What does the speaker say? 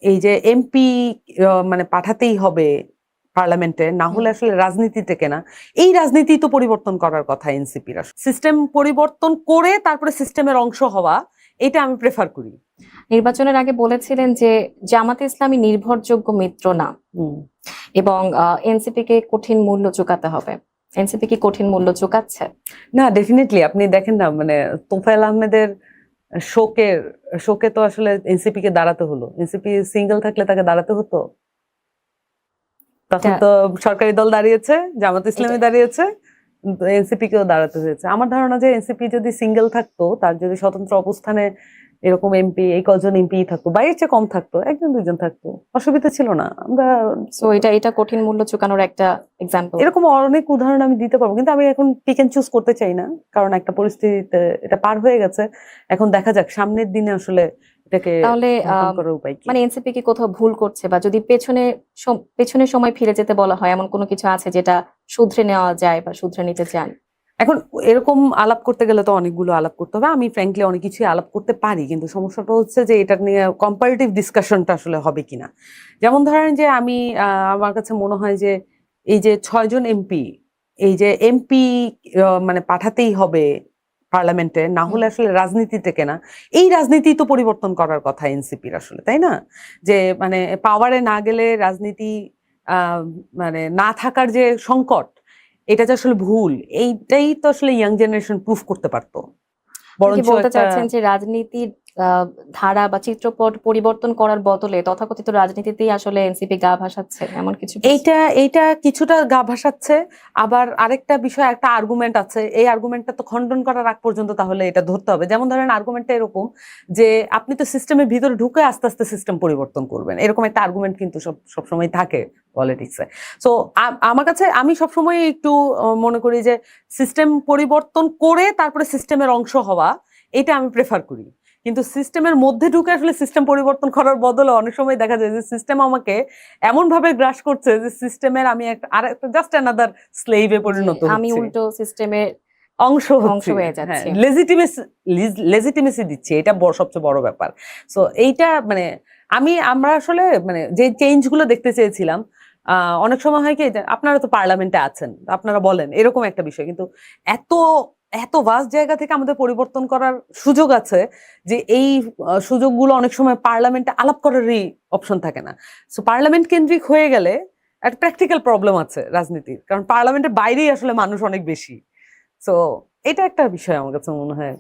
এই যে এমপি মানে পাঠাতেই হবে পার্লামেন্টে, না হলে আসলে রাজনীতি টেকে না। এই রাজনীতি তো পরিবর্তন করার কথা এনসিপির। সিস্টেম পরিবর্তন করে তারপরে সিস্টেমের অংশ হওয়া, এটা আমি প্রেফার করি। নির্বাচনের আগে বলেছিলেন যে জামাতে ইসলামী নির্ভরযোগ্য মিত্র না এবং এনসিপি কে কঠিন মূল্য চুকাতে হবে। এনসিপি কি কঠিন মূল্য চুকাচ্ছে? না, ডেফিনেটলি। আপনি দেখেন না, মানে তোফায়েল আহমেদের শোকে তো আসলে এনসিপি কে দাঁড়াতে হলো। এনসিপি সিঙ্গেল থাকলে তাকে দাঁড়াতে হতো? তখন তো সরকারি দল দাঁড়িয়েছে, জামাত ইসলামী দাঁড়িয়েছে, এনসিপি কেও দাঁড়াতে হয়েছে। আমার ধারণা যে এনসিপি যদি সিঙ্গেল থাকতো, তার যদি স্বতন্ত্র অবস্থানে এরকম এমপি, এই কজন এমপি থাকতো, বাইরের চেয়ে কম থাকতো, একজন দুইজন থাকতো, অসুবিধা ছিল না। আমরা এটা কঠিন মূল্য চুকানোর একটা এক্সাম্পল। এরকম অনেক উদাহরণ আমি দিতে পারবো, কিন্তু আমি এখন পিক এন্ড চুজ করতে চাই না, কারণ একটা পরিস্থিতিতে এটা পার হয়ে গেছে। এখন দেখা যাক সামনের দিনে আসলে এটাকে তাহলে করার উপায় কি। মানে এনসিপি কি কোথাও ভুল করছে, বা যদি পেছনে সময় ফিরে যেতে বলা হয়, এমন কোনো কিছু আছে যেটা শুধরে নেওয়া যায় বা শুধরে নিতে চান? এখন এরকম আলাপ করতে গেলে তো অনেকগুলো আলাপ করতে হবে। আমি ফ্র্যাঙ্কলি অনেক কিছুই আলাপ করতে পারি, কিন্তু সমস্যাটা হচ্ছে যে এটা নিয়ে কম্পারেটিভ ডিসকাশনটা আসলে হবে কিনা। যেমন ধরেন যে আমি আমার কাছে মনে হয় যে এই যে 6 জন এমপি, এই যে এমপি মানে পাঠাতেই হবে পার্লামেন্টে, না হলে আসলে রাজনীতি টেকে না। এই রাজনীতি তো পরিবর্তন করার কথা এনসিপির আসলে, তাই না? যে মানে পাওয়ারে না গেলে রাজনীতি মানে না থাকার যে সংকট, এটা যে আসলে ভুল, এইটাই তো আসলে ইয়াং জেনারেশন প্রুফ করতে পারতো। কি বলতে চাচ্ছেন যে রাজনীতির ধারা বা চিত্রপট পরিবর্তন করার বদলে তথাকথিত রাজনীতিতেই আসলে এনসিপি গা ভাসাচ্ছে, এমন কিছু? এইটা কিছুটা গা ভাসাচ্ছে। আবার আরেকটা বিষয়, একটা আর্গুমেন্ট আছে, এই আর্গুমেন্টটা তো খণ্ডন করার আগ পর্যন্ত তাহলে এটা ধরতে হবে। যেমন ধরেন আর্গুমেন্টটা এরকম যে আপনি তো সিস্টেমের ভিতরে ঢুকে আস্তে আস্তে সিস্টেম পরিবর্তন করবেন, এরকম একটা আর্গুমেন্ট কিন্তু সবসময় থাকে পলিটিক্সে। সো আমার কাছে, আমি সবসময় একটু মনে করি যে সিস্টেম পরিবর্তন করে তারপরে সিস্টেমের অংশ হওয়া, এটা আমি প্রেফার করি। কিন্তু সিস্টেমের মধ্যে ঢুকে আসলে সিস্টেম পরিবর্তন করার বদলে অনেক সময় দেখা যায় যে সিস্টেম আমাকে এমন ভাবে গ্রাস করছে যে সিস্টেমের আমি একটা জাস্ট অ্যানাদার স্লেভে পরিণত হচ্ছি, আমি উল্টো সিস্টেমের অংশ হয়ে যাচ্ছি, লেজিটিমেসি দিচ্ছি। এটা সবচেয়ে বড় ব্যাপার। সো এইটা মানে আমরা আসলে মানে যে চেঞ্জ গুলো দেখতে চেয়েছিলাম, অনেক সময় হয় কি, আপনারা তো পার্লামেন্টে আছেন, আপনারা বলেন, এরকম একটা বিষয়। কিন্তু এত এত ভাস্ট জায়গা থেকে আমাদের পরিবর্তন করার সুযোগ আছে যে এই সুযোগগুলো অনেক সময় পার্লামেন্টে আলাপ করারই অপশন থাকে না। সো পার্লামেন্ট কেন্দ্রিক হয়ে গেলে একটা প্র্যাকটিক্যাল প্রবলেম আছে রাজনীতির, কারণ পার্লামেন্টের বাইরেই আসলে মানুষ অনেক বেশি। সো এটা একটা বিষয় আমার কাছে মনে হয়।